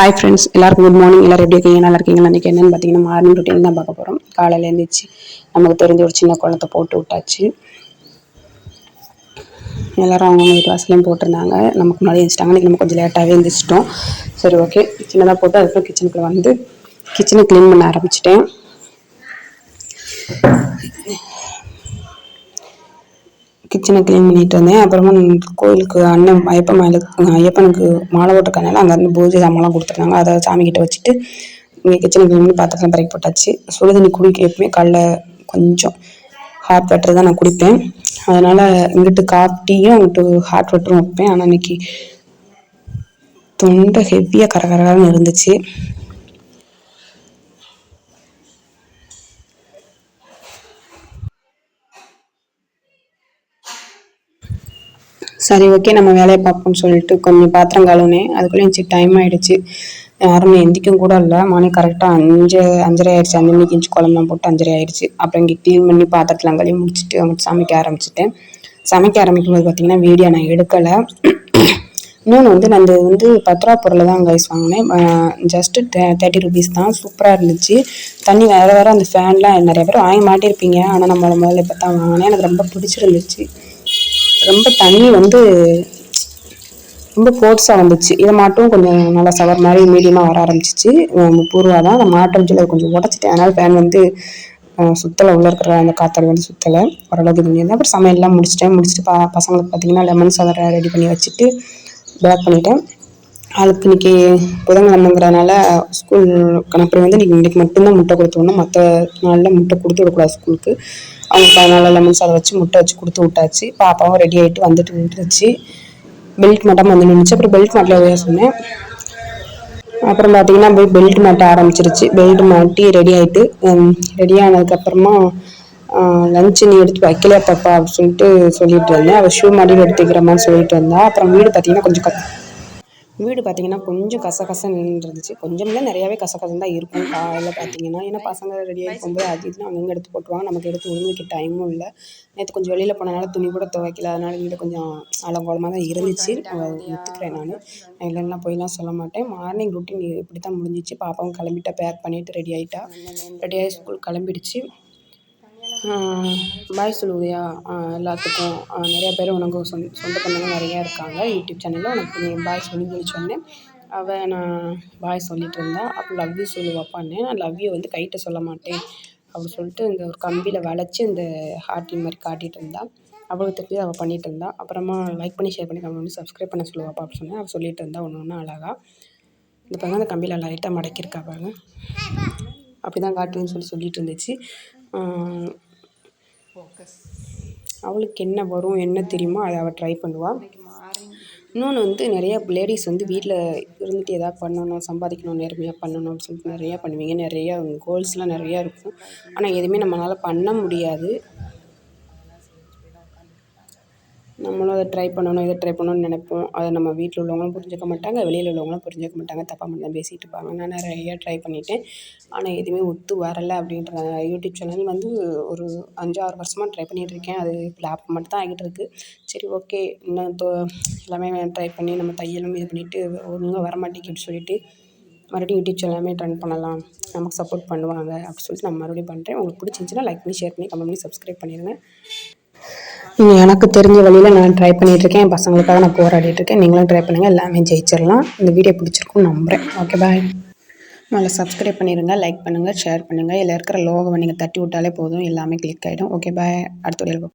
Hi friends, எல்லாருக்கும் good morning. எல்லாரும் எப்படி இருக்கீங்க? நல்லா இருக்கீங்க. அன்றைக்கி என்னென்னு பார்த்தீங்கன்னா மார்னிங் ரொட்டீன் தான் பார்க்க போகிறோம். காலையில் எழுந்திரிச்சு நமக்கு தெரிஞ்ச ஒரு சின்ன குளத்தை போட்டு விட்டாச்சு. எல்லோரும் அவங்க வீட்டு வாசலையும் போட்டிருந்தாங்க. நமக்கு முன்னாடி எழுந்திரிச்சிட்டாங்க. இன்றைக்கி நம்ம கொஞ்சம் லேட்டாகவே எழுந்திரிச்சிட்டோம். சரி, ஓகே. சின்னதாக போட்டு அதுக்கப்புறம் கிச்சனுக்குள்ளே வந்து கிச்சனை க்ளீன் பண்ண ஆரம்பிச்சிட்டேன். கிச்சனை க்ளீன் பண்ணிகிட்டு இருந்தேன். அப்புறமா கோயிலுக்கு அண்ணன் ஐயப்பனுக்கு மாலை போட்டிருக்கனால அங்கேருந்து பூஜை சாமான்லாம் கொடுத்துருந்தாங்க. அதை சாமிக்கிட்ட வச்சுட்டு இங்கே கிச்சனை க்ளீன் பண்ணி பாத்திரம்லாம் பறக்கி போட்டாச்சு. சுடுதண்ணி குடிக்க எப்பவுமே காலைல கொஞ்சம் ஹாட் வாட்டர் தான் நான் குடிப்பேன். அதனால் இங்கிட்டு காப்பியும் அங்கிட்டு ஹாட் வாட்டரும் வைப்பேன். ஆனால் இன்றைக்கி தொண்டை ஹெவியாக கரகரன்னு இருந்துச்சு. சரி, ஓகே, நம்ம வேலையை பார்ப்போம்னு சொல்லிட்டு கொஞ்சம் பாத்திரம் கழுவுனேன். அதுக்குள்ளே எந்திச்சு டைம் ஆகிடுச்சு. யாரும் எந்திக்கும் கூட இல்லை. மார்னிங் கரெக்டாக 5:30 ஆயிடுச்சு. 5 மணிக்கு எந்திச்சு குழம்புலாம் போட்டு 5:30 ஆயிடுச்சு. அப்புறம் இங்கே க்ளீன் பண்ணி பாத்திரத்தெலாம் கழுவி முடிச்சுட்டு அவங்க சமைக்க ஆரம்பிச்சிட்டேன். சமைக்க ஆரம்பிக்கும்போது பார்த்திங்கன்னா வீடியோ நான் எடுக்கலை. இன்னொன்று நான் 10 ரூபா பொருளை தான் கைஸ் வாங்கினேன். ஜஸ்ட்டு 30 ருபீஸ் தான். சூப்பராக இருந்துச்சு. தண்ணி வேறு அந்த ஃபேன்லாம் நிறைய பேர் வாங்கி மாட்டியிருப்பீங்க. ஆனால் நம்ம முதல்ல இப்போ தான் வாங்கினேன். எனக்கு ரொம்ப பிடிச்சிருந்துச்சு. ரொம்ப தண்ணி ரொம்ப ஃபோர்ஸாக வந்துச்சு. இதை மட்டும் கொஞ்சம் நல்லா சவர் மாதிரி மீடியமாக வர ஆரம்பிச்சிச்சு. 30 ரூபா தான். நான் மாட்டேன்னு கொஞ்சம் உடச்சிட்டேன். அதனால் ஃபேன் சுத்தலை, உள்ளே இருக்கிற அந்த காற்றாடி சுத்தலை. ஓரளவுக்கு இது இருந்தேன். அப்புறம் சமையல்லாம் முடிச்சுட்டு பசங்களுக்கு பார்த்திங்கன்னா லெமன் சாதம் ரெடி பண்ணி வச்சுட்டு பேக் பண்ணிட்டேன். அதுக்கு இன்றைக்கி புதன்கிழமைங்கிறதுனால ஸ்கூல் கணக்கு இன்றைக்கி மட்டும்தான் முட்டை கொடுத்து விடணும். மற்ற நாளில் முட்டை கொடுத்து விடக்கூடாது ஸ்கூலுக்கு. அவங்களுக்கு அதனால் லெமன் சாதம் வச்சு முட்டை வச்சு கொடுத்து விட்டாச்சு. பாப்பாவும் ரெடி ஆகிட்டு வந்துட்டு நின்றுச்சு. பெல்ட் மாட்டாமல் வந்து நின்றுச்சு. அப்புறம் பெல்ட் மாட்டில் சொன்னேன். அப்புறம் பார்த்திங்கன்னா போய் பெல்ட் மாட்ட ஆரம்பிச்சிருச்சு. பெல்ட் மாட்டி ரெடி ஆகிட்டு ரெடி ஆனதுக்கப்புறமா லஞ்சு நீ எடுத்து வைக்கலையா பாப்பா அப்படின்னு சொல்லிட்டு இருந்தேன். அவள் ஷூ மாட்டின்னு எடுத்துக்கிற மாதிரி சொல்லிட்டு இருந்தா. அப்புறம் வீடு பார்த்திங்கன்னா கொஞ்சம் கசகசன்னு இருந்துச்சு. கொஞ்சம் இல்லை, நிறையாவே கசகசம் தான் இருக்கும் காலையில் பார்த்திங்கன்னா. ஏன்னா பசங்க ரெடியாக இருக்கும்போது அது இதுன்னு அங்கங்கே எடுத்து போட்டுருவாங்க. நமக்கு எடுத்து ஒழுங்குக்கு டைமும் இல்லை. நேற்று கொஞ்சம் வெளியில் போனனால துணி கூட துவைக்கல. அதனால் வீடு கொஞ்சம் அலங்கோலமாக தான் இருந்துச்சு. ஒத்துக்கிறேன். நான் இல்லைன்னா போயெல்லாம் சொல்ல மாட்டேன். மார்னிங் ரொட்டீன் இப்படி தான் முடிஞ்சிச்சு. பாப்பாவும் கிளம்பிட்டா, பேக் பண்ணிவிட்டு ரெடி ஆகி ஸ்கூல் கிளம்பிடுச்சு. பாய் சொல்லுவியா எல்லாத்துக்கும்? நிறையா பேர் உனக்கு சொந்த பந்தங்க நிறையா இருக்காங்க யூடியூப் சேனலில். உனக்கு நீ பாய் சொல்லி சொன்னேன். அவள் நான் பாய் சொல்லிகிட்டு இருந்தா. அப்போ லவ் யூ சொல்லுவாப்பான்னு. நான் லவ் யூ கைட்ட சொல்ல மாட்டேன் அப்படின்னு சொல்லிட்டு இந்த ஒரு கம்பியில் வளைச்சி இந்த ஹார்ட்டின் மாதிரி காட்டிகிட்டு இருந்தா. அவளுக்கு தெரிஞ்சு அவள் பண்ணிகிட்டு இருந்தா. அப்புறமா லைக் பண்ணி ஷேர் பண்ணி கமெண்ட் பண்ணி சப்ஸ்கிரைப் பண்ண சொல்லுவாப்பா அப்படின்னு சொன்னேன். அவள் சொல்லிட்டு இருந்தா ஒன்று அழகாக. இந்த பாருங்க, அந்த கம்பியில் லைட்டாக மடக்கியிருக்கா பாருங்க. அப்படி தான் காட்டுன்னு சொல்லிட்டு இருந்துச்சு. அவளுக்கு என்ன வரும் என்ன தெரியுமோ அதை அவள் ட்ரை பண்ணுவாள். இன்னொன்று நிறைய லேடிஸ் வீட்டில் இருந்துட்டு எதாவது பண்ணணும், சம்பாதிக்கணும், நேர்மையாக பண்ணணும் அப்படின்னு சொல்லிட்டு நிறையா பண்ணுவீங்க. நிறையா கோல்ஸ்லாம் நிறையா இருக்கும். ஆனால் எதுவுமே நம்மளால் பண்ண முடியாது. நம்மளும் அதை ட்ரை பண்ணணும், இதை ட்ரை பண்ணணும்னு நினைப்போம். அதை நம்ம வீட்டில் உள்ளவங்களும் புரிஞ்சுக்க மாட்டாங்க, வெளியில் உள்ளவங்களும் புரிஞ்சுக்க மாட்டாங்க. தப்பாக மட்டும் தான் பேசிகிட்டு இருப்பாங்க. நான் நிறையா ட்ரை பண்ணிட்டேன். ஆனால் எதுவுமே ஒத்து வரலை. அப்படின்ற யூடியூப் சேனல் ஒரு 5-6 வருஷமாக ட்ரை பண்ணிகிட்ருக்கேன். அது லாபம் மட்டும் தான் ஆகிட்டு இருக்குது. சரி, ஓகே, இன்னும் எல்லாமே ட்ரை பண்ணி நம்ம தையலும் இது பண்ணிவிட்டு ஒழுங்காக வரமாட்டேங்குன்னு சொல்லிட்டு மறுபடியும் யூடியூப் சேனல் எல்லாமே ரன் பண்ணலாம், நமக்கு சப்போர்ட் பண்ணுவாங்க அப்படின்னு சொல்லிட்டு நான் மறுபடியும் பண்ணுறேன். உங்களுக்கு பிடிச்சிருந்துச்சின்னா லைக் பண்ணி ஷேர் பண்ணி கமெண்ட் பண்ணி சப்ஸ்கிரைப் பண்ணிடுங்க. எனக்கு தெரிஞ்ச வழியில் நான் ட்ரை பண்ணிகிட்ருக்கேன். என் பசங்களுக்காக நான் போராடிட்டுருக்கேன். நீங்களும் ட்ரை பண்ணுங்கள். எல்லாமே ஜெயிச்சிடலாம். இந்த வீடியோ பிடிச்சிருக்குன்னு நம்புகிறேன். ஓகே, பாய். முதல்ல சப்ஸ்கிரைப் பண்ணிடுங்க, லைக் பண்ணுங்கள், ஷேர் பண்ணுங்கள். இதில் இருக்கிற லோகோவை நீங்கள் தட்டி விட்டாலே போதும், எல்லாமே கிளிக் ஆகிடும். ஓகே, பாய். அடுத்த வீடியோவில்